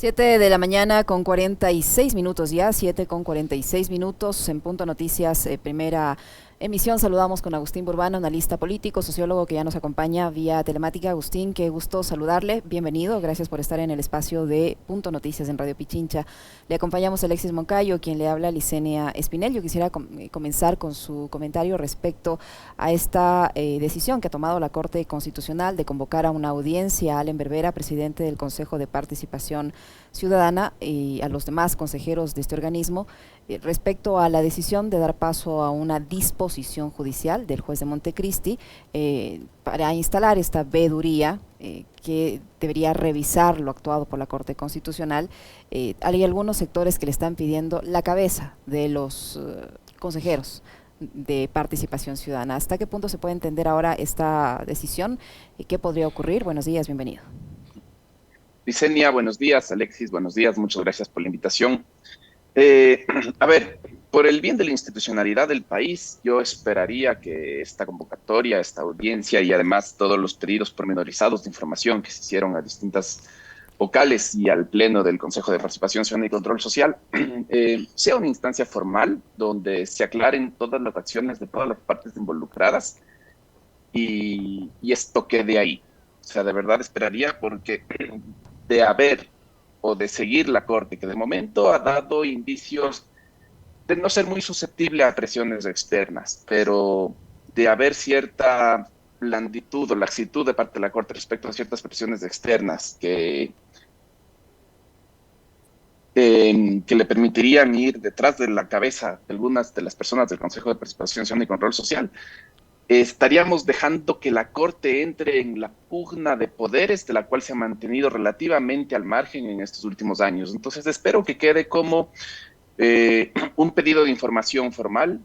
7 de la mañana con 46 minutos ya, 7 con 46 minutos en Punto Noticias, primera emisión. Saludamos con Agustín Burbano, analista político, sociólogo que ya nos acompaña vía telemática. Agustín, qué gusto saludarle, bienvenido, gracias por estar en el espacio de Punto Noticias en Radio Pichincha. Le acompañamos Alexis Moncayo, quien le habla, Licenia Espinel. Yo quisiera comenzar con su comentario respecto a esta decisión que ha tomado la Corte Constitucional de convocar a una audiencia a Allen Berbera, presidente del Consejo de Participación Ciudadana, y a los demás consejeros de este organismo, respecto a la decisión de dar paso a una disposición judicial del juez de Montecristi para instalar esta veeduría que debería revisar lo actuado por la Corte Constitucional. Hay algunos sectores que le están pidiendo la cabeza de los consejeros de participación ciudadana. ¿Hasta qué punto se puede entender ahora esta decisión y qué podría ocurrir? Buenos días, bienvenido. Licenia, buenos días. Alexis, buenos días. Muchas gracias por la invitación. A ver, por el bien de la institucionalidad del país, yo esperaría que esta convocatoria, esta audiencia y además todos los pedidos pormenorizados de información que se hicieron a distintas vocales y al Pleno del Consejo de Participación Ciudadana y Control Social, sea una instancia formal donde se aclaren todas las acciones de todas las partes involucradas y esto quede ahí. O sea, de verdad esperaría porque de haber o de seguir la Corte, que de momento ha dado indicios de no ser muy susceptible a presiones externas, pero de haber cierta blanditud o laxitud de parte de la Corte respecto a ciertas presiones externas que le permitirían ir detrás de la cabeza de algunas de las personas del Consejo de Participación Ciudadana y Control Social, estaríamos dejando que la Corte entre en la pugna de poderes de la cual se ha mantenido relativamente al margen en estos últimos años. Entonces espero que quede como un pedido de información formal,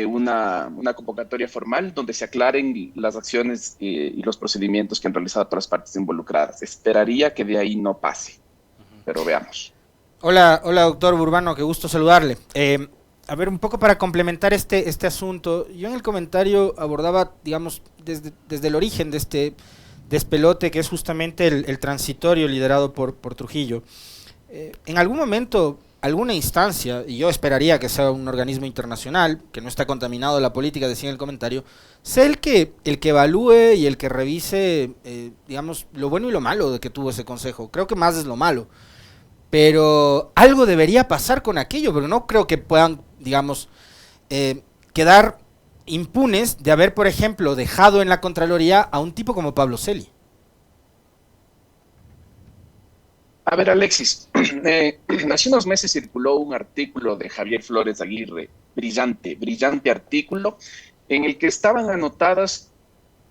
una convocatoria formal donde se aclaren las acciones y los procedimientos que han realizado todas las partes involucradas. Esperaría que de ahí no pase, pero veamos. Hola, doctor Burbano, qué gusto saludarle. A ver, un poco para complementar este asunto, yo en el comentario abordaba, digamos, desde el origen de este despelote, que es justamente el transitorio liderado por Trujillo. En algún momento, alguna instancia, y yo esperaría que sea un organismo internacional, que no está contaminado de la política, decía en el comentario, sea el que evalúe y el que revise, digamos, lo bueno y lo malo de que tuvo ese consejo. Creo que más es lo malo. Pero algo debería pasar con aquello, pero no creo que puedan, digamos, quedar impunes de haber, por ejemplo, dejado en la Contraloría a un tipo como Pablo Celi. A ver, Alexis, hace unos meses circuló un artículo de Javier Flores Aguirre, brillante artículo, en el que estaban anotadas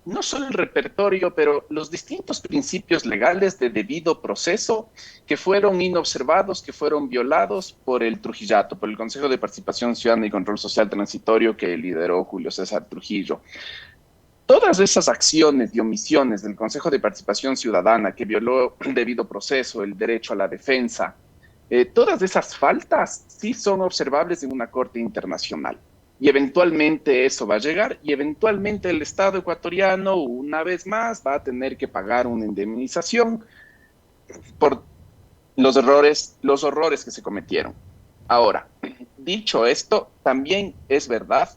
no solo el repertorio, pero los distintos principios legales de debido proceso que fueron inobservados, que fueron violados por el Trujillato, por el Consejo de Participación Ciudadana y Control Social Transitorio que lideró Julio César Trujillo. Todas esas acciones y omisiones del Consejo de Participación Ciudadana que violó el debido proceso, el derecho a la defensa, todas esas faltas sí son observables en una corte internacional. Y eventualmente eso va a llegar y eventualmente el Estado ecuatoriano, una vez más, va a tener que pagar una indemnización por los horrores que se cometieron. Ahora, dicho esto, también es verdad,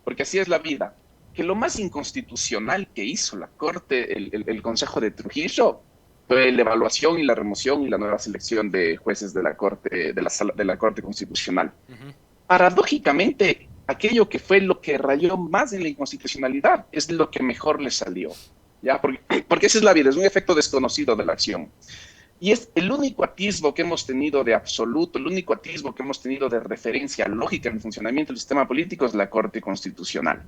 porque así es la vida, que lo más inconstitucional que hizo la Corte, el Consejo de Trujillo, fue la evaluación y la remoción y la nueva selección de jueces de la Corte, de la Corte Constitucional. Paradójicamente, aquello que fue lo que rayó más en la inconstitucionalidad es lo que mejor le salió, ¿ya? Porque esa es la vida, es un efecto desconocido de la acción. Y es el único atisbo que hemos tenido de absoluto, el único atisbo que hemos tenido de referencia lógica en el funcionamiento del sistema político es la Corte Constitucional.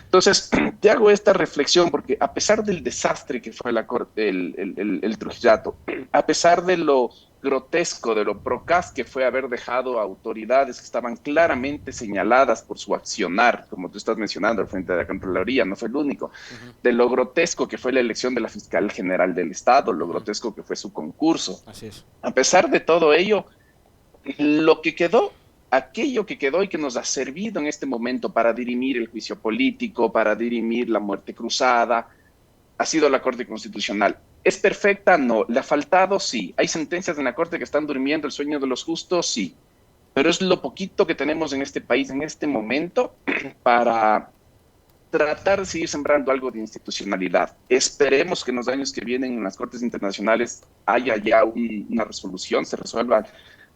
Entonces, te hago esta reflexión porque a pesar del desastre que fue la Corte, el Trujillato, a pesar de lo grotesco, de lo procaz que fue haber dejado a autoridades que estaban claramente señaladas por su accionar, como tú estás mencionando, al frente de la Contraloría, no fue el único, de lo grotesco que fue la elección de la Fiscal General del Estado, lo grotesco que fue su concurso. Así es. A pesar de todo ello, lo que quedó, aquello que quedó y que nos ha servido en este momento para dirimir el juicio político, para dirimir la muerte cruzada, ha sido la Corte Constitucional. ¿Es perfecta? No. ¿Le ha faltado? Sí. ¿Hay sentencias en la Corte que están durmiendo el sueño de los justos? Sí. Pero es lo poquito que tenemos en este país en este momento para tratar de seguir sembrando algo de institucionalidad. Esperemos que en los años que vienen en las Cortes Internacionales haya ya una resolución, se resuelvan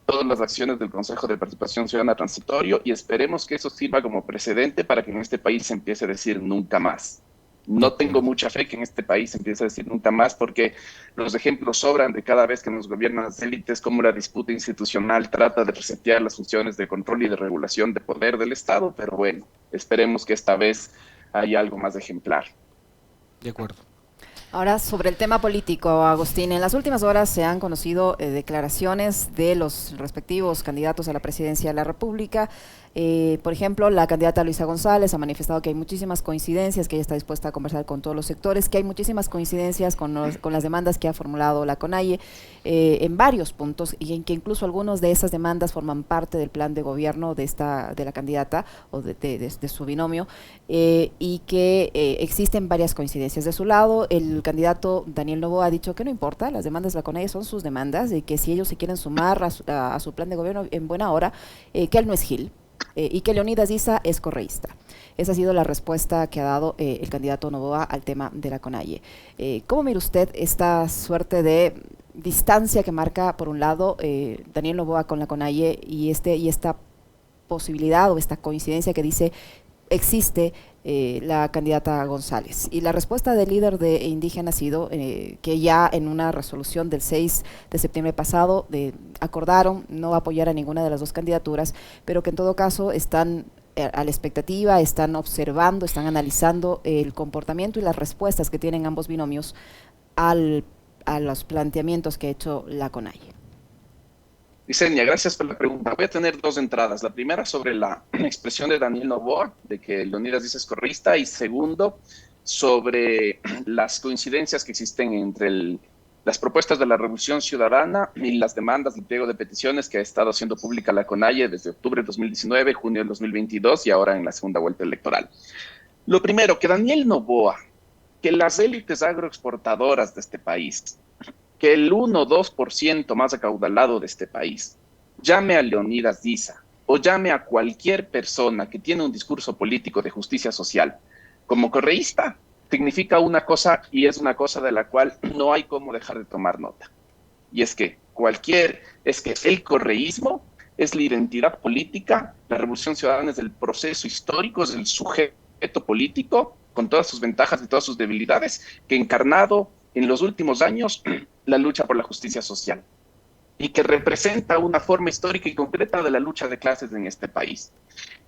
todas las acciones del Consejo de Participación Ciudadana Transitorio y esperemos que eso sirva como precedente para que en este país se empiece a decir nunca más. No tengo mucha fe que en este país se empiece a decir nunca más porque los ejemplos sobran de cada vez que nos gobiernan las élites, cómo la disputa institucional trata de resetear las funciones de control y de regulación de poder del Estado, pero bueno, esperemos que esta vez haya algo más ejemplar. De acuerdo. Ahora, sobre el tema político, Agustín, en las últimas horas se han conocido declaraciones de los respectivos candidatos a la presidencia de la República. Por ejemplo, la candidata Luisa González ha manifestado que hay muchísimas coincidencias, que ella está dispuesta a conversar con todos los sectores, que hay muchísimas coincidencias con las demandas que ha formulado la CONAIE en varios puntos y en que incluso algunas de esas demandas forman parte del plan de gobierno de la candidata o de su binomio y que existen varias coincidencias. De su lado, el candidato Daniel Noboa ha dicho que no importa, las demandas de la CONAIE son sus demandas y que si ellos se quieren sumar a su plan de gobierno en buena hora, que él no es Gil. Y que Leonidas Diza es correísta. Esa ha sido la respuesta que ha dado el candidato Noboa al tema de la CONAIE. ¿Cómo mira usted esta suerte de distancia que marca, por un lado, Daniel Noboa con la CONAIE y esta posibilidad o esta coincidencia que dice existe la candidata González? Y la respuesta del líder de indígena ha sido que ya en una resolución del 6 de septiembre pasado acordaron no apoyar a ninguna de las dos candidaturas, pero que en todo caso están a la expectativa, están observando, están analizando el comportamiento y las respuestas que tienen ambos binomios a los planteamientos que ha hecho la CONAIE. Yesenia, gracias por la pregunta. Voy a tener dos entradas. La primera sobre la expresión de Daniel Noboa, de que Leonidas Diza es correísta, y segundo, sobre las coincidencias que existen entre las propuestas de la Revolución Ciudadana y las demandas de pliego de peticiones que ha estado haciendo pública la CONAIE desde octubre de 2019, junio de 2022 y ahora en la segunda vuelta electoral. Lo primero, que Daniel Noboa, que las élites agroexportadoras de este país, que el 1 o 2% más acaudalado de este país llame a Leonidas Diza o llame a cualquier persona que tiene un discurso político de justicia social como correísta, significa una cosa y es una cosa de la cual no hay cómo dejar de tomar nota. Y es que el correísmo es la identidad política, la Revolución Ciudadana es el proceso histórico, es el sujeto político con todas sus ventajas y todas sus debilidades que ha encarnado en los últimos años la lucha por la justicia social y que representa una forma histórica y concreta de la lucha de clases en este país.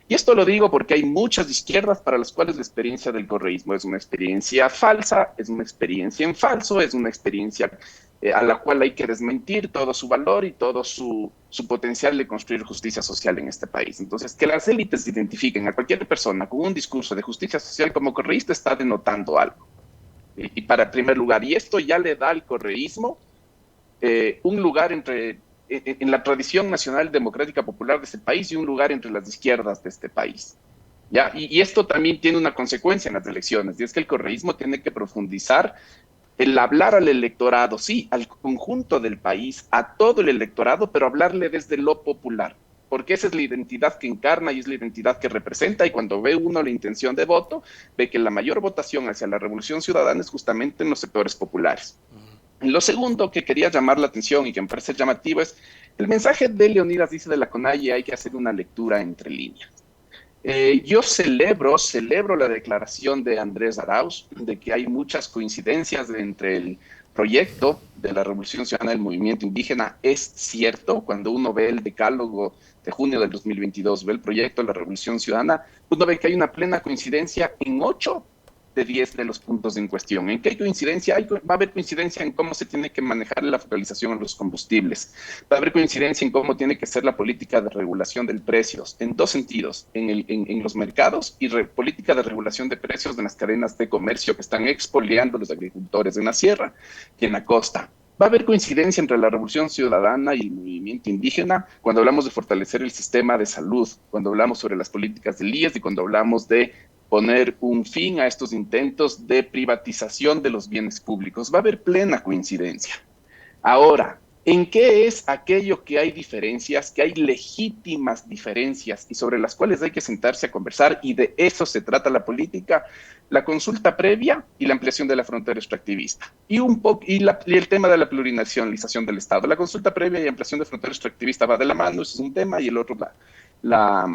Y esto lo digo porque hay muchas izquierdas para las cuales la experiencia del correísmo es una experiencia falsa, es una experiencia en falso, es una experiencia a la cual hay que desmentir todo su valor y todo su potencial de construir justicia social en este país. Entonces, que las élites identifiquen a cualquier persona con un discurso de justicia social como correísta está denotando algo. Y para primer lugar, y esto ya le da al correísmo un lugar en la tradición nacional democrática popular de este país y un lugar entre las izquierdas de este país. ¿Ya? Y esto también tiene una consecuencia en las elecciones, y es que el correísmo tiene que profundizar el hablar al electorado, sí, al conjunto del país, a todo el electorado, pero hablarle desde lo popular, porque esa es la identidad que encarna y es la identidad que representa, y cuando ve uno la intención de voto, ve que la mayor votación hacia la Revolución Ciudadana es justamente en los sectores populares. Lo segundo que quería llamar la atención y que me parece llamativo es el mensaje de Leonidas Diza de la CONAIE, hay que hacer una lectura entre líneas. Yo celebro la declaración de Andrés Arauz de que hay muchas coincidencias entre el proyecto de la Revolución Ciudadana del Movimiento Indígena. Es cierto, cuando uno ve el decálogo de junio del 2022, ve el proyecto de la Revolución Ciudadana, uno ve que hay una plena coincidencia en 8 de 10 de los puntos en cuestión. ¿En qué hay coincidencia? Va a haber coincidencia en cómo se tiene que manejar la focalización en los combustibles. Va a haber coincidencia en cómo tiene que ser la política de regulación de precios, en dos sentidos, en los mercados y política de regulación de precios de las cadenas de comercio que están expoliando los agricultores en la sierra y en la costa. Va a haber coincidencia entre la Revolución Ciudadana y el movimiento indígena cuando hablamos de fortalecer el sistema de salud, cuando hablamos sobre las políticas del IES y cuando hablamos de poner un fin a estos intentos de privatización de los bienes públicos. Va a haber plena coincidencia. Ahora, ¿en qué es aquello que hay diferencias, que hay legítimas diferencias y sobre las cuales hay que sentarse a conversar? Y de eso se trata la política, la consulta previa y la ampliación de la frontera extractivista. Y el tema de la plurinacionalización del Estado. La consulta previa y ampliación de frontera extractivista va de la mano, ese es un tema, y el otro la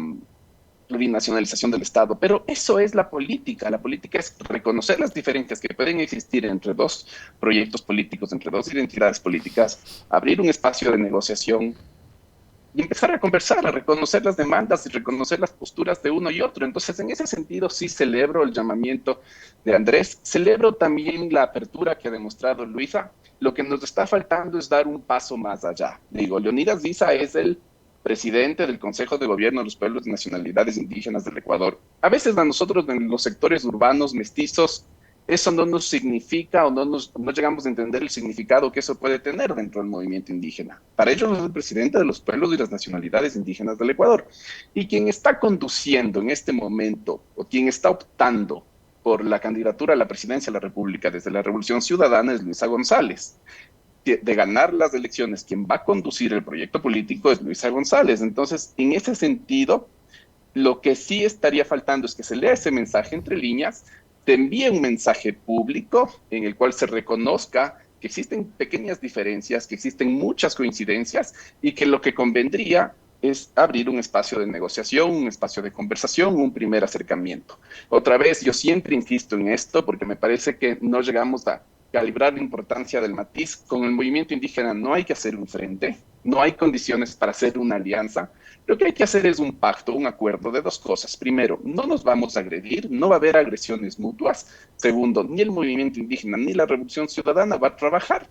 plurinacionalización del Estado. Pero eso es la política. La política es reconocer las diferencias que pueden existir entre dos proyectos políticos, entre dos identidades políticas, abrir un espacio de negociación y empezar a conversar, a reconocer las demandas y reconocer las posturas de uno y otro. Entonces, en ese sentido, sí celebro el llamamiento de Andrés, celebro también la apertura que ha demostrado Luisa. Lo que nos está faltando es dar un paso más allá. Digo, Leonidas Diza es el presidente del Consejo de Gobierno de los Pueblos y Nacionalidades Indígenas del Ecuador. A veces a nosotros en los sectores urbanos mestizos eso no nos significa o no llegamos a entender el significado que eso puede tener dentro del movimiento indígena. Para ellos es el presidente de los pueblos y las nacionalidades indígenas del Ecuador. Y quien está conduciendo en este momento o quien está optando por la candidatura a la presidencia de la República desde la Revolución Ciudadana es Luisa González. De ganar las elecciones, quien va a conducir el proyecto político es Luisa González. Entonces, en ese sentido, lo que sí estaría faltando es que se lea ese mensaje entre líneas, te envíe un mensaje público en el cual se reconozca que existen pequeñas diferencias, que existen muchas coincidencias y que lo que convendría es abrir un espacio de negociación, un espacio de conversación, un primer acercamiento. Otra vez, yo siempre insisto en esto porque me parece que no llegamos a calibrar la importancia del matiz. Con el movimiento indígena no hay que hacer un frente, no hay condiciones para hacer una alianza. Lo que hay que hacer es un pacto, un acuerdo de dos cosas. Primero, no nos vamos a agredir, no va a haber agresiones mutuas. Segundo, ni el movimiento indígena ni la Revolución Ciudadana va a trabajar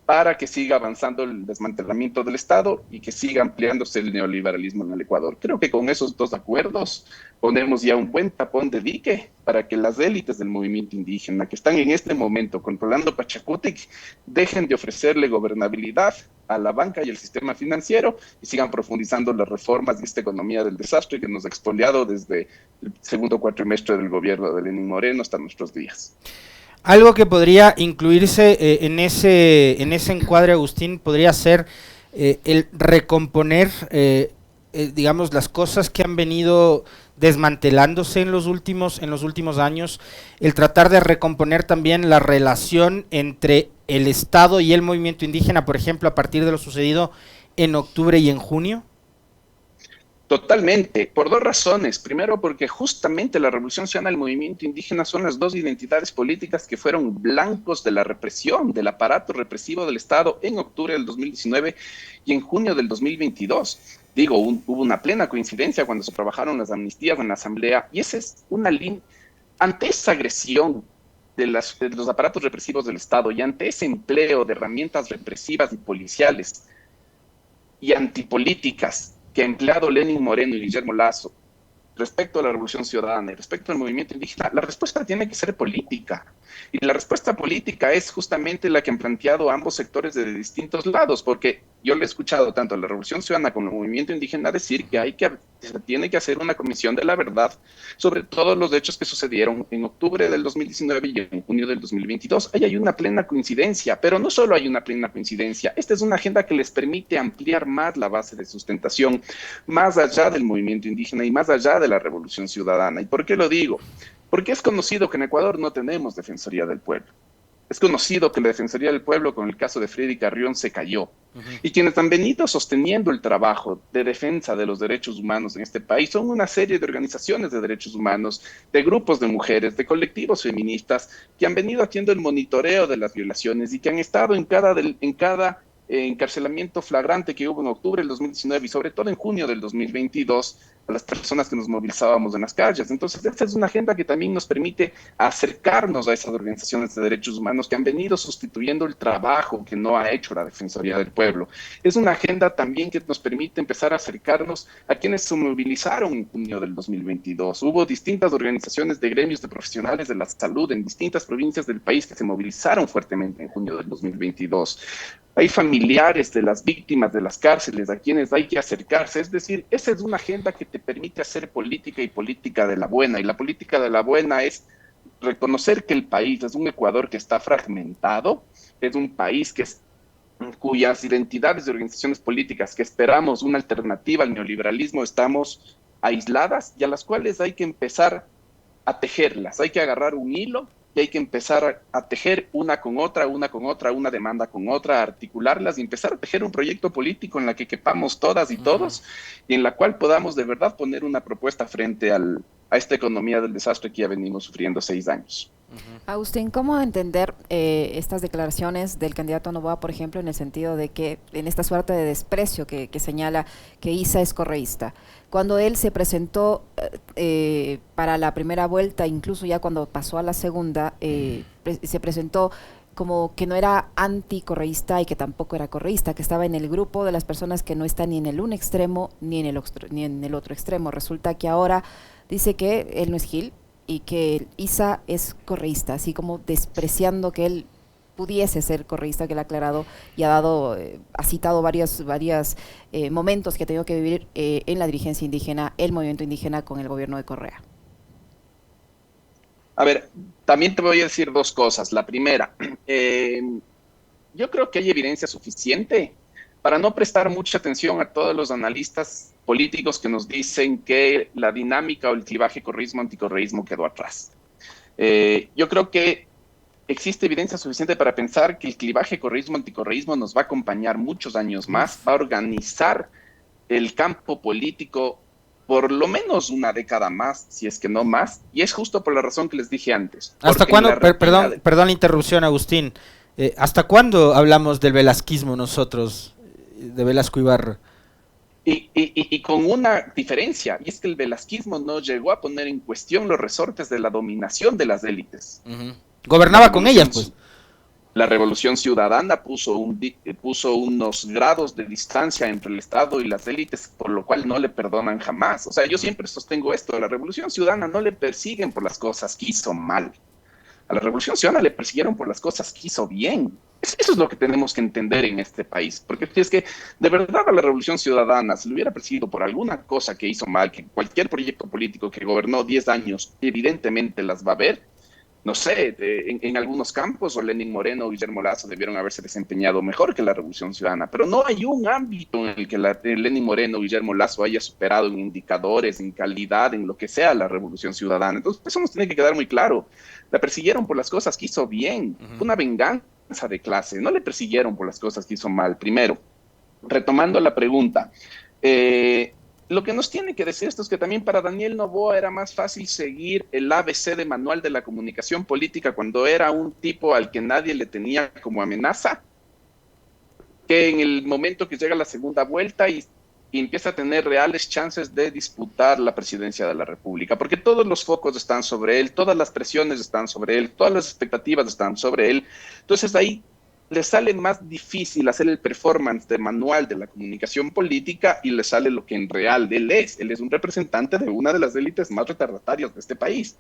para que siga avanzando el desmantelamiento del Estado y que siga ampliándose el neoliberalismo en el Ecuador. Creo que con esos dos acuerdos ponemos ya un buen tapón de dique para que las élites del movimiento indígena que están en este momento controlando Pachacutic dejen de ofrecerle gobernabilidad a la banca y el sistema financiero y sigan profundizando las reformas de esta economía del desastre que nos ha expoliado desde el segundo cuatrimestre del gobierno de Lenín Moreno hasta nuestros días. Algo que podría incluirse en ese encuadre, Agustín, podría ser el recomponer, digamos, las cosas que han venido desmantelándose en los últimos años, el tratar de recomponer también la relación entre el Estado y el movimiento indígena, por ejemplo, a partir de lo sucedido en octubre y en junio. Totalmente, por dos razones. Primero, porque justamente la Revolución Ciudadana y el movimiento indígena son las dos identidades políticas que fueron blancos de la represión, del aparato represivo del Estado en octubre del 2019 y en junio del 2022. Digo, hubo una plena coincidencia cuando se trabajaron las amnistías en la Asamblea y esa es una línea. Ante esa agresión de los aparatos represivos del Estado y ante ese empleo de herramientas represivas y policiales y antipolíticas que ha empleado Lenín Moreno y Guillermo Lasso respecto a la Revolución Ciudadana y respecto al movimiento indígena, la respuesta tiene que ser política. Y la respuesta política es justamente la que han planteado ambos sectores de distintos lados, porque yo le he escuchado tanto a la Revolución Ciudadana como al movimiento indígena decir que se tiene que hacer una comisión de la verdad sobre todos los hechos que sucedieron en octubre del 2019 y en junio del 2022. Ahí hay una plena coincidencia, pero no solo hay una plena coincidencia, esta es una agenda que les permite ampliar más la base de sustentación, más allá del movimiento indígena y más allá de la Revolución Ciudadana. ¿Y por qué lo digo? Porque es conocido que en Ecuador no tenemos Defensoría del Pueblo. Es conocido que la Defensoría del Pueblo, con el caso de Freddy Carrión, se cayó. Y quienes han venido sosteniendo el trabajo de defensa de los derechos humanos en este país son una serie de organizaciones de derechos humanos, de grupos de mujeres, de colectivos feministas, que han venido haciendo el monitoreo de las violaciones y que han estado en cada encarcelamiento flagrante que hubo en octubre del 2019 y sobre todo en junio del 2022 a las personas que nos movilizábamos en las calles. Entonces, esta es una agenda que también nos permite acercarnos a esas organizaciones de derechos humanos que han venido sustituyendo el trabajo que no ha hecho la Defensoría del Pueblo. Es una agenda también que nos permite empezar a acercarnos a quienes se movilizaron en junio del 2022. Hubo distintas organizaciones de gremios de profesionales de la salud en distintas provincias del país que se movilizaron fuertemente en junio del 2022. hay familiares de las víctimas de las cárceles a quienes hay que acercarse. Es decir, esa es una agenda que te permite hacer política y política de la buena. Y la política de la buena es reconocer que el país es un Ecuador que está fragmentado, es un país cuyas identidades de organizaciones políticas que esperamos una alternativa al neoliberalismo estamos aisladas y a las cuales hay que empezar a tejerlas, hay que agarrar un hilo y hay que empezar a tejer una con otra, una demanda con otra, a articularlas y empezar a tejer un proyecto político en la que quepamos todas y todos y en la cual podamos de verdad poner una propuesta frente a esta economía del desastre que ya venimos sufriendo 6 años. Agustín, ¿cómo entender estas declaraciones del candidato Noboa, por ejemplo, en el sentido de que en esta suerte de desprecio que señala que Issa es correísta? Cuando él se presentó para la primera vuelta, incluso ya cuando pasó a la segunda, se presentó como que no era anticorreísta y que tampoco era correísta, que estaba en el grupo de las personas que no están ni en el un extremo ni en el otro extremo. Resulta que ahora dice que él no es Gil, y que Issa es correísta, así como despreciando que él pudiese ser correísta, que él ha aclarado y ha citado varios momentos que ha tenido que vivir en la dirigencia indígena, el movimiento indígena con el gobierno de Correa. A ver, también te voy a decir 2 cosas. La primera, yo creo que hay evidencia suficiente para no prestar mucha atención a todos los analistas políticos que nos dicen que la dinámica o el clivaje correísmo-anticorreísmo quedó atrás. Yo creo que existe evidencia suficiente para pensar que el clivaje correísmo-anticorreísmo nos va a acompañar muchos años más, va a organizar el campo político por lo menos una década más, si es que no más, y es justo por la razón que les dije antes. ¿Hasta cuándo, perdón la interrupción, Agustín, hasta cuándo hablamos del velasquismo nosotros, de Velasco Ibarra? Y con una diferencia, y es que el velasquismo no llegó a poner en cuestión los resortes de la dominación de las élites. Gobernaba con ellas, pues. La Revolución Ciudadana puso unos grados de distancia entre el Estado y las élites, por lo cual no le perdonan jamás. O sea, yo siempre sostengo esto, a la Revolución Ciudadana no le persiguen por las cosas que hizo mal. A la Revolución Ciudadana le persiguieron por las cosas que hizo bien. Eso es lo que tenemos que entender en este país. Porque si es que de verdad a la Revolución Ciudadana se le hubiera perseguido por alguna cosa que hizo mal, que cualquier proyecto político que gobernó 10 años evidentemente las va a ver, no sé, en algunos campos o Lenín Moreno o Guillermo Lasso debieron haberse desempeñado mejor que la Revolución Ciudadana, pero no hay un ámbito en el que Lenín Moreno o Guillermo Lasso haya superado en indicadores, en calidad, en lo que sea la Revolución Ciudadana. Entonces eso nos tiene que quedar muy claro. La persiguieron por las cosas que hizo bien, fue una venganza de clase, no le persiguieron por las cosas que hizo mal. Primero, retomando la pregunta, lo que nos tiene que decir esto es que también para Daniel Noboa era más fácil seguir el ABC de manual de la comunicación política cuando era un tipo al que nadie le tenía como amenaza, que en el momento que llega la segunda vuelta y empieza a tener reales chances de disputar la presidencia de la República, porque todos los focos están sobre él, todas las presiones están sobre él, todas las expectativas están sobre él. Entonces ahí le sale más difícil hacer el performance de manual de la comunicación política y le sale lo que en real él es. Él es un representante de una de las élites más retardatarias de este país.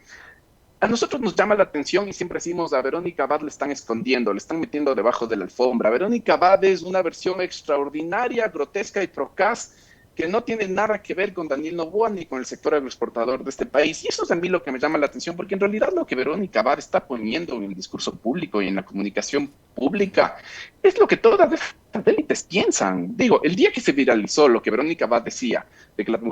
A nosotros nos llama la atención y siempre decimos a Verónica Abad le están escondiendo, le están metiendo debajo de la alfombra. Verónica Abad es una versión extraordinaria, grotesca y procaz que no tiene nada que ver con Daniel Noboa ni con el sector agroexportador de este país. Y eso es a mí lo que me llama la atención, porque en realidad lo que Verónica Abad está poniendo en el discurso público y en la comunicación pública es lo que todas estas élites piensan. Digo, el día que se viralizó lo que Verónica Abad decía, de que las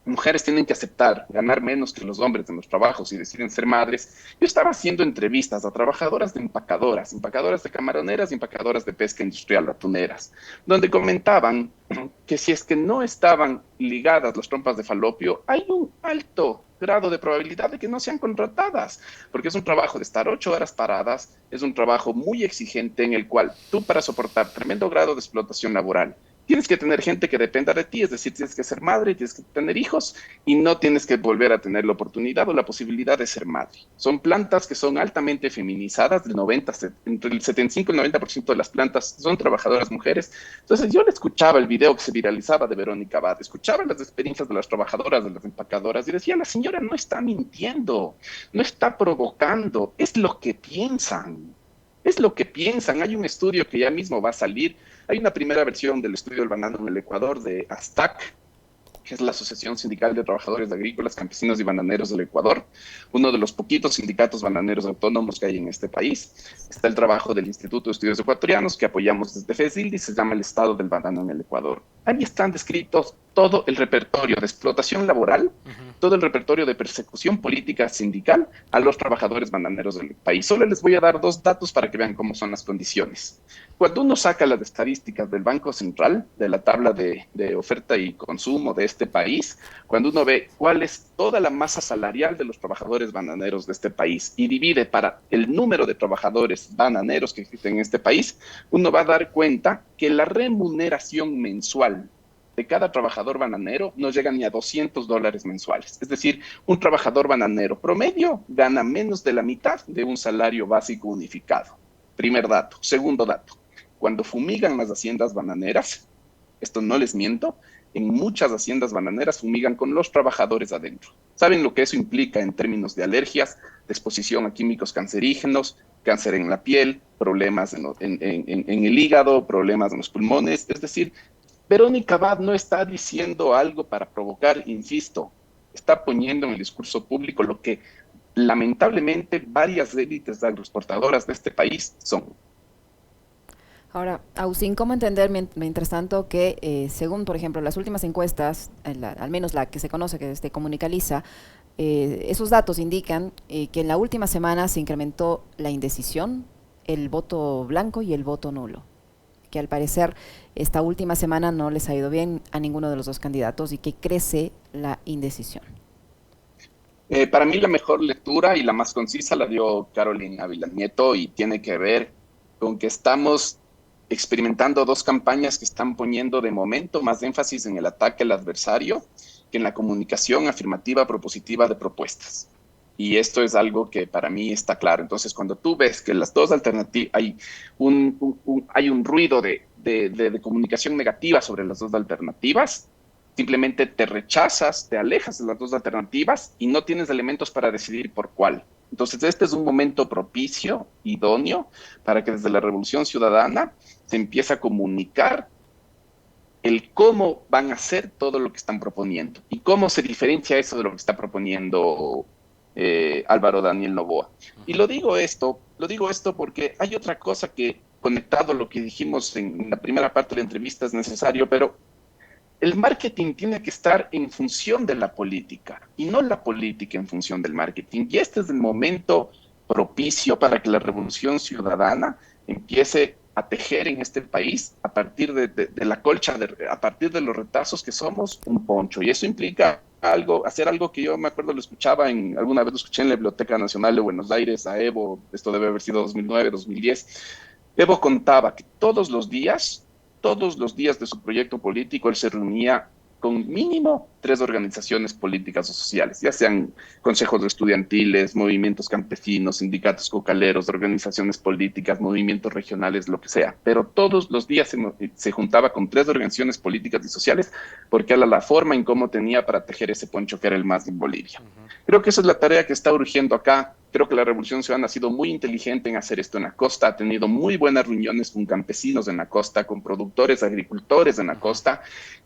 mujeres tienen que aceptar ganar menos que los hombres en los trabajos y deciden ser madres, yo estaba haciendo entrevistas a trabajadoras de empacadoras de camaroneras y empacadoras de pesca industrial, atuneras, donde comentaban que si es que no estaban ligadas las trompas de falopio, hay un alto grado de probabilidad de que no sean contratadas, porque es un trabajo de estar 8 horas paradas, es un trabajo muy exigente en el cual tú para soportar tremendo grado de explotación laboral, tienes que tener gente que dependa de ti, es decir, tienes que ser madre, tienes que tener hijos y no tienes que volver a tener la oportunidad o la posibilidad de ser madre. Son plantas que son altamente feminizadas, entre el 75 y el 90% de las plantas son trabajadoras mujeres. Entonces yo le escuchaba el video que se viralizaba de Verónica Abad, escuchaba las experiencias de las trabajadoras, de las empacadoras y decía, la señora no está mintiendo, no está provocando, es lo que piensan. Es lo que piensan. Hay un estudio que ya mismo va a salir Hay una primera versión del estudio del banano en el Ecuador de ASTAC, que es la Asociación Sindical de Trabajadores Agrícolas, Campesinos y Bananeros del Ecuador, uno de los poquitos sindicatos bananeros autónomos que hay en este país. Está el trabajo del Instituto de Estudios Ecuatorianos, que apoyamos desde FESILD, y se llama El Estado del Banano en el Ecuador. Ahí están descritos todo el repertorio de explotación laboral, todo el repertorio de persecución política sindical a los trabajadores bananeros del país. Solo les voy a dar 2 datos para que vean cómo son las condiciones. Cuando uno saca las estadísticas del Banco Central, de la tabla de oferta y consumo de este país, cuando uno ve cuál es toda la masa salarial de los trabajadores bananeros de este país y divide para el número de trabajadores bananeros que existen en este país, uno va a dar cuenta que la remuneración mensual de cada trabajador bananero no llega ni a $200 mensuales. Es decir, un trabajador bananero promedio gana menos de la mitad de un salario básico unificado. Primer dato. Segundo dato. Cuando fumigan las haciendas bananeras, esto no les miento, en muchas haciendas bananeras fumigan con los trabajadores adentro. ¿Saben lo que eso implica en términos de alergias, de exposición a químicos cancerígenos, cáncer en la piel, problemas en el hígado, problemas en los pulmones? Es decir, Verónica Abad no está diciendo algo para provocar, insisto, está poniendo en el discurso público lo que lamentablemente varias élites agroexportadoras de este país son. Ahora, Agustín, ¿cómo entender mientras tanto que según, por ejemplo, las últimas encuestas, al menos la que se conoce, que es de Comunicaliza, esos datos indican que en la última semana se incrementó la indecisión, el voto blanco y el voto nulo? Que al parecer esta última semana no les ha ido bien a ninguno de los dos candidatos y que crece la indecisión. Para mí la mejor lectura y la más concisa la dio Carolina Ávila Nieto, y tiene que ver con que estamos experimentando 2 campañas que están poniendo de momento más énfasis en el ataque al adversario que en la comunicación afirmativa propositiva de propuestas. Y esto es algo que para mí está claro. Entonces, cuando tú ves que las 2 alternativas, hay un ruido de comunicación negativa sobre las 2 alternativas, simplemente te rechazas, te alejas de las 2 alternativas y no tienes elementos para decidir por cuál. Entonces, este es un momento propicio, idóneo, para que desde la Revolución Ciudadana se empiece a comunicar el cómo van a hacer todo lo que están proponiendo y cómo se diferencia eso de lo que está proponiendo Álvaro Daniel Noboa. Y lo digo esto porque hay otra cosa que, conectado a lo que dijimos en la primera parte de la entrevista, es necesario, pero el marketing tiene que estar en función de la política y no la política en función del marketing. Y este es el momento propicio para que la Revolución Ciudadana empiece a tejer en este país a partir de la colcha, a partir de los retazos que somos, un poncho. Y eso implica hacer algo que yo me acuerdo, alguna vez lo escuché en la Biblioteca Nacional de Buenos Aires, a Evo, esto debe haber sido 2009, 2010. Evo contaba que todos los días de su proyecto político, él se reunía con mínimo 3 organizaciones políticas o sociales, ya sean consejos estudiantiles, movimientos campesinos, sindicatos cocaleros, organizaciones políticas, movimientos regionales, lo que sea. Pero todos los días se juntaba con 3 organizaciones políticas y sociales, porque era la forma en cómo tenía para tejer ese poncho que era el más en Bolivia. Creo que esa es la tarea que está urgiendo acá. Creo que la Revolución Ciudadana ha sido muy inteligente en hacer esto en la costa, ha tenido muy buenas reuniones con campesinos en la costa, con productores, agricultores en la costa.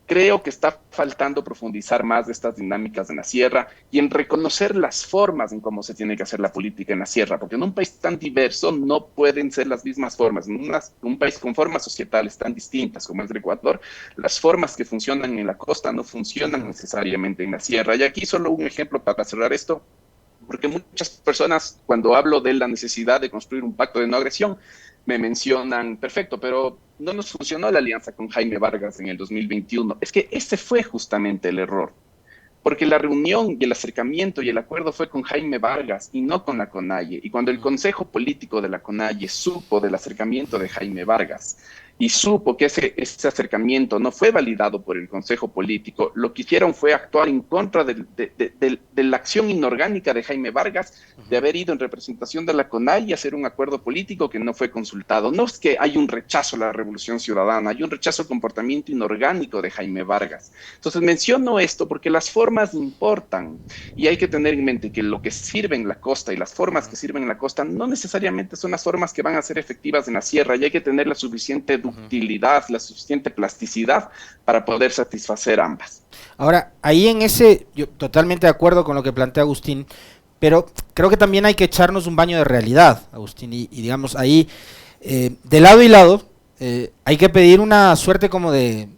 Creo que está faltando profundizar más de estas dinámicas en la sierra y en reconocer las formas en cómo se tiene que hacer la política en la sierra, porque en un país tan diverso no pueden ser las mismas formas. En un país con formas societales tan distintas como es el Ecuador, las formas que funcionan en la costa no funcionan necesariamente en la sierra. Y aquí solo un ejemplo para cerrar esto, porque muchas personas, cuando hablo de la necesidad de construir un pacto de no agresión, me mencionan, perfecto, pero no nos funcionó la alianza con Jaime Vargas en el 2021. Es que ese fue justamente el error, porque la reunión y el acercamiento y el acuerdo fue con Jaime Vargas y no con la CONAIE. Y cuando el Consejo Político de la CONAIE supo del acercamiento de Jaime Vargas y supo que ese acercamiento no fue validado por el Consejo Político, lo que hicieron fue actuar en contra de la acción inorgánica de Jaime Vargas, de haber ido en representación de la CONAIE y hacer un acuerdo político que no fue consultado. No es que hay un rechazo a la Revolución Ciudadana, hay un rechazo al comportamiento inorgánico de Jaime Vargas. Entonces menciono esto porque las formas importan y hay que tener en mente que lo que sirve en la costa y las formas que sirven en la costa no necesariamente son las formas que van a ser efectivas en la sierra, y hay que tener la suficiente ductilidad, la suficiente plasticidad para poder satisfacer ambas. Ahora, ahí en ese, yo totalmente de acuerdo con lo que plantea Agustín, pero creo que también hay que echarnos un baño de realidad, Agustín, y digamos, ahí, de lado y lado, hay que pedir una suerte como de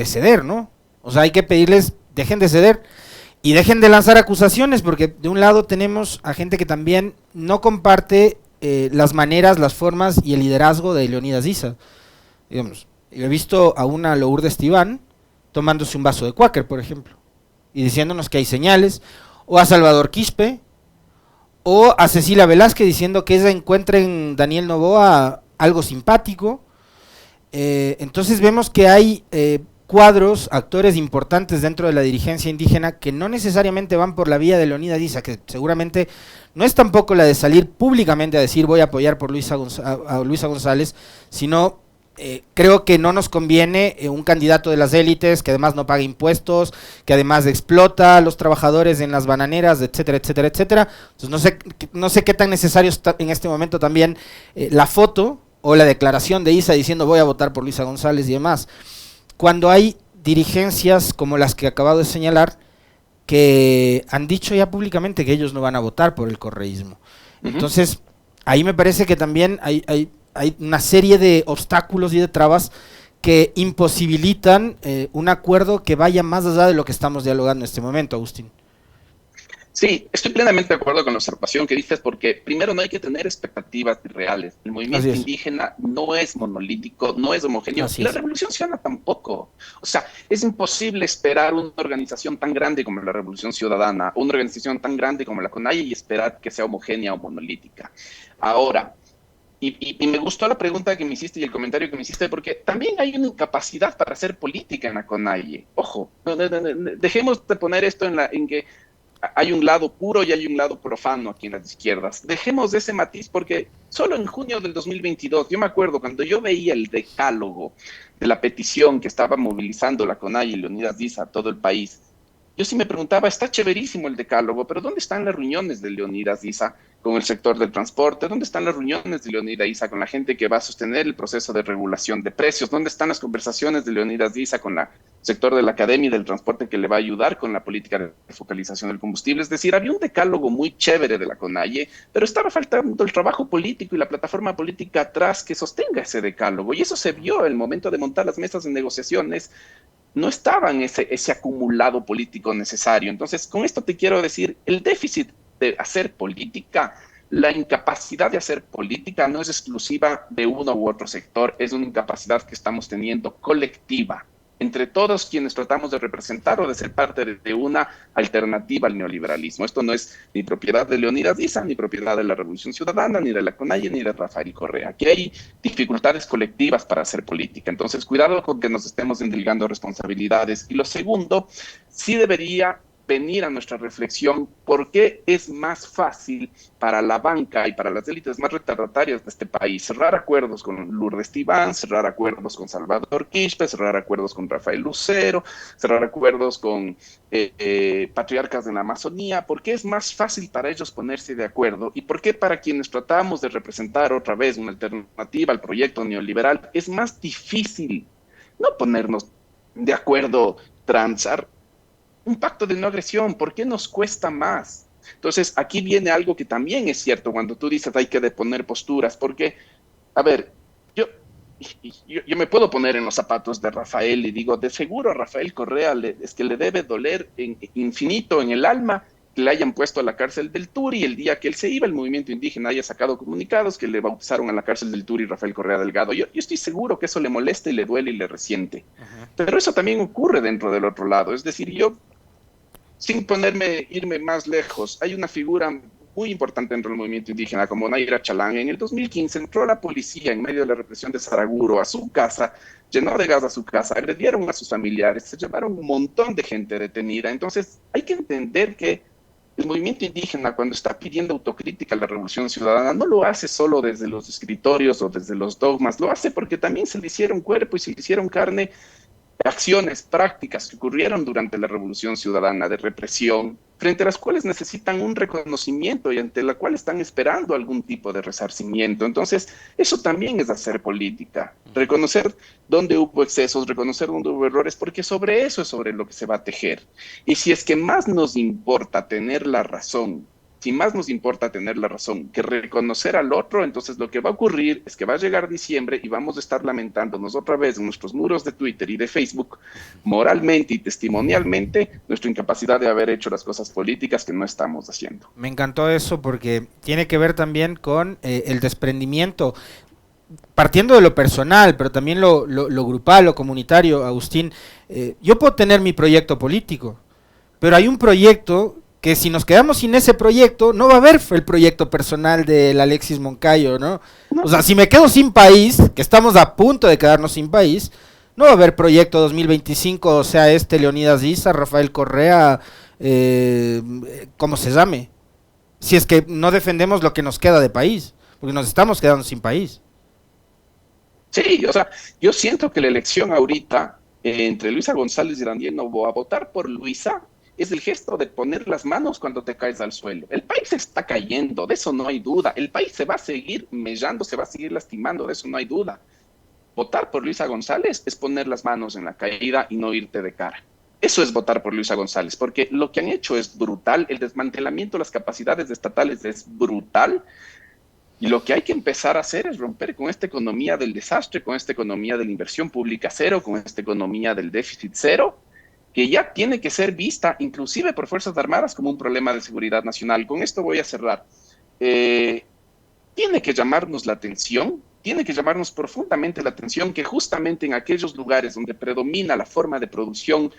ceder, ¿no? O sea, hay que pedirles, dejen de ceder y dejen de lanzar acusaciones, porque de un lado tenemos a gente que también no comparte las maneras, las formas y el liderazgo de Leonidas Issa. Digamos, yo he visto a una Lourdes Tibán tomándose un vaso de Quaker, por ejemplo, y diciéndonos que hay señales, o a Salvador Quispe, o a Cecilia Velázquez diciendo que ella encuentra en Daniel Noboa algo simpático. Entonces vemos que hay cuadros, actores importantes dentro de la dirigencia indígena que no necesariamente van por la vía de Leonidas Issa, que seguramente no es tampoco la de salir públicamente a decir voy a apoyar por a Luisa González, sino creo que no nos conviene un candidato de las élites que además no paga impuestos, que además explota a los trabajadores en las bananeras, etcétera, etcétera, etcétera. Entonces no sé qué tan necesario está en este momento también la foto o la declaración de Issa diciendo voy a votar por Luisa González y demás, cuando hay dirigencias como las que acabo de señalar que han dicho ya públicamente que ellos no van a votar por el correísmo. Entonces, ahí me parece que también hay una serie de obstáculos y de trabas que imposibilitan un acuerdo que vaya más allá de lo que estamos dialogando en este momento, Agustín. Sí, estoy plenamente de acuerdo con la observación que dices, porque primero no hay que tener expectativas reales. El movimiento indígena no es monolítico, no es homogéneo, y la Revolución Ciudadana tampoco. O sea, es imposible esperar una organización tan grande como la Revolución Ciudadana, una organización tan grande como la CONAIE y esperar que sea homogénea o monolítica. Ahora, y me gustó la pregunta que me hiciste y el comentario que me hiciste, porque también hay una incapacidad para hacer política en la CONAIE. Ojo, dejemos de poner esto en que hay un lado puro y hay un lado profano aquí en las izquierdas. Dejemos ese matiz porque solo en junio del 2022, yo me acuerdo cuando yo veía el decálogo de la petición que estaba movilizando la CONAIE y Leonidas Issa a todo el país, yo sí me preguntaba, está chéverísimo el decálogo, pero ¿dónde están las reuniones de Leonidas Issa con el sector del transporte? ¿Dónde están las reuniones de Leonidas Issa con la gente que va a sostener el proceso de regulación de precios? ¿Dónde están las conversaciones de Leonidas Issa con el sector de la academia y del transporte que le va a ayudar con la política de focalización del combustible? Es decir, había un decálogo muy chévere de la CONAIE, pero estaba faltando el trabajo político y la plataforma política atrás que sostenga ese decálogo. Y eso se vio en el momento de montar las mesas de negociaciones. No estaba en ese acumulado político necesario. Entonces, con esto te quiero decir, el déficit de hacer política, la incapacidad de hacer política no es exclusiva de uno u otro sector, es una incapacidad que estamos teniendo colectiva entre todos quienes tratamos de representar o de ser parte de una alternativa al neoliberalismo. Esto no es ni propiedad de Leonidas Issa, ni propiedad de la Revolución Ciudadana, ni de la CONAIE, ni de Rafael Correa. Aquí hay dificultades colectivas para hacer política. Entonces, cuidado con que nos estemos endilgando responsabilidades. Y lo segundo, sí debería venir a nuestra reflexión por qué es más fácil para la banca y para las élites más retardatarias de este país cerrar acuerdos con Lourdes Tibán, cerrar acuerdos con Salvador Quispe, cerrar acuerdos con Rafael Lucero, cerrar acuerdos con patriarcas de la Amazonía. ¿Por qué es más fácil para ellos ponerse de acuerdo? ¿Y por qué para quienes tratamos de representar otra vez una alternativa al proyecto neoliberal es más difícil no ponernos de acuerdo, transar un pacto de no agresión? ¿Por qué nos cuesta más? Entonces, aquí viene algo que también es cierto cuando tú dices hay que deponer posturas, porque, a ver, yo me puedo poner en los zapatos de Rafael y digo, de seguro a Rafael Correa es que le debe doler infinito en el alma que le hayan puesto a la cárcel del Turi, el día que él se iba, el movimiento indígena haya sacado comunicados que le bautizaron a la cárcel del Turi Rafael Correa Delgado. Yo estoy seguro que eso le molesta y le duele y le resiente. Pero eso también ocurre dentro del otro lado. Es decir, yo, sin irme más lejos, hay una figura muy importante dentro del movimiento indígena como Naira Chalán. En el 2015 entró la policía en medio de la represión de Saraguro a su casa, llenó de gas a su casa, agredieron a sus familiares, se llevaron un montón de gente detenida. Entonces hay que entender que el movimiento indígena, cuando está pidiendo autocrítica a la Revolución Ciudadana, no lo hace solo desde los escritorios o desde los dogmas, lo hace porque también se le hicieron cuerpo y se le hicieron carne acciones prácticas que ocurrieron durante la Revolución Ciudadana de represión, frente a las cuales necesitan un reconocimiento y ante la cual están esperando algún tipo de resarcimiento. Entonces, eso también es hacer política, reconocer dónde hubo excesos, reconocer dónde hubo errores, porque sobre eso es sobre lo que se va a tejer. Y si es que más nos importa tener la razón, si más nos importa tener la razón que reconocer al otro, entonces lo que va a ocurrir es que va a llegar diciembre y vamos a estar lamentándonos otra vez en nuestros muros de Twitter y de Facebook, moralmente y testimonialmente, nuestra incapacidad de haber hecho las cosas políticas que no estamos haciendo. Me encantó eso porque tiene que ver también con el desprendimiento, partiendo de lo personal, pero también lo grupal, lo comunitario. Agustín, yo puedo tener mi proyecto político, pero hay un proyecto que si nos quedamos sin ese proyecto, no va a haber el proyecto personal del Alexis Moncayo, ¿no? O sea, si me quedo sin país, que estamos a punto de quedarnos sin país, no va a haber proyecto 2025, o sea, Leonidas Issa, Rafael Correa, como se llame, si es que no defendemos lo que nos queda de país, porque nos estamos quedando sin país. Sí, o sea, yo siento que la elección ahorita entre Luisa González y Daniel Noboa, votar por Luisa es el gesto de poner las manos cuando te caes al suelo. El país está cayendo, de eso no hay duda. El país se va a seguir mellando, se va a seguir lastimando, de eso no hay duda. Votar por Luisa González es poner las manos en la caída y no irte de cara. Eso es votar por Luisa González, porque lo que han hecho es brutal, el desmantelamiento de las capacidades estatales es brutal, y lo que hay que empezar a hacer es romper con esta economía del desastre, con esta economía de la inversión pública cero, con esta economía del déficit cero, que ya tiene que ser vista inclusive por Fuerzas Armadas como un problema de seguridad nacional. Con esto voy a cerrar. Tiene que llamarnos la atención, tiene que llamarnos profundamente la atención que justamente en aquellos lugares donde predomina la forma de producción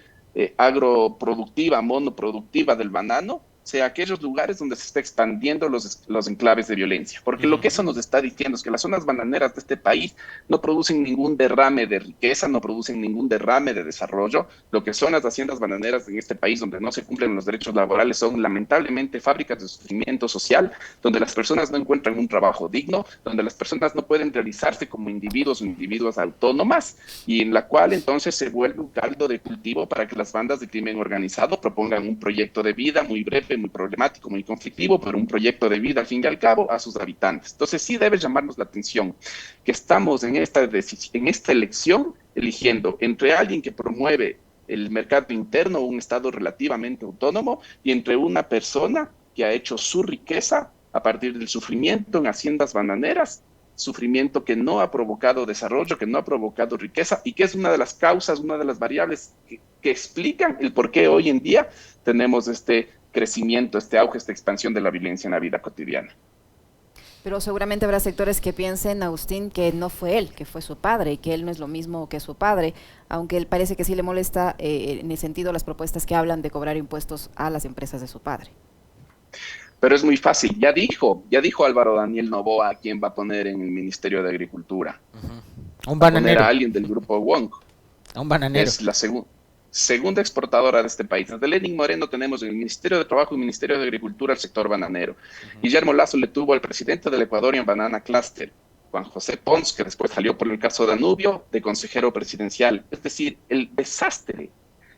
agroproductiva, monoproductiva del banano, sea aquellos lugares donde se está expandiendo los enclaves de violencia. Porque lo que eso nos está diciendo es que las zonas bananeras de este país no producen ningún derrame de riqueza, no producen ningún derrame de desarrollo. Lo que son las haciendas bananeras en este país donde no se cumplen los derechos laborales son lamentablemente fábricas de sufrimiento social, donde las personas no encuentran un trabajo digno, donde las personas no pueden realizarse como individuos o individuas autónomas, y en la cual entonces se vuelve un caldo de cultivo para que las bandas de crimen organizado propongan un proyecto de vida muy breve, muy problemático, muy conflictivo, pero un proyecto de vida al fin y al cabo a sus habitantes. Entonces sí debe llamarnos la atención que estamos en esta elección eligiendo entre alguien que promueve el mercado interno, un estado relativamente autónomo, y entre una persona que ha hecho su riqueza a partir del sufrimiento en haciendas bananeras, sufrimiento que no ha provocado desarrollo, que no ha provocado riqueza, y que es una de las causas, una de las variables que explican el por qué hoy en día tenemos este crecimiento, este auge, esta expansión de la violencia en la vida cotidiana. Pero seguramente habrá sectores que piensen, Agustín, que no fue él, que fue su padre, y que él no es lo mismo que su padre, aunque él parece que sí le molesta en el sentido las propuestas que hablan de cobrar impuestos a las empresas de su padre. Pero es muy fácil, ya dijo Álvaro Daniel Noboa a quién va a poner en el Ministerio de Agricultura. Un bananero. Va a poner a alguien del grupo Wong. A un bananero. Es la segunda exportadora de este país. Desde Lenin Moreno tenemos en el Ministerio de Trabajo y Ministerio de Agricultura el sector bananero. Guillermo Lasso le tuvo al presidente del Ecuadorian Banana Cluster, Juan José Pons, que después salió por el caso Danubio, de consejero presidencial. Es decir, el desastre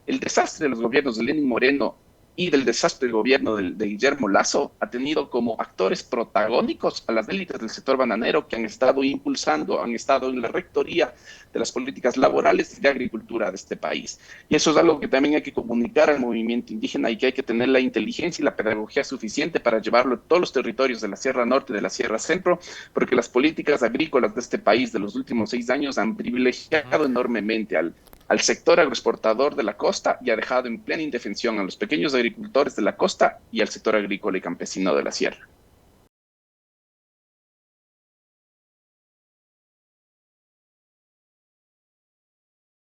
de los gobiernos de Lenin Moreno y del desastre del gobierno de Guillermo Lasso ha tenido como actores protagónicos a las élites del sector bananero que han estado impulsando, han estado en la rectoría de las políticas laborales y de agricultura de este país. Y eso es algo que también hay que comunicar al movimiento indígena y que hay que tener la inteligencia y la pedagogía suficiente para llevarlo a todos los territorios de la Sierra Norte y de la Sierra Centro, porque las políticas agrícolas de este país de los últimos 6 años han privilegiado enormemente al sector agroexportador de la costa y ha dejado en plena indefensión a los pequeños agricultores de la costa y al sector agrícola y campesino de la sierra.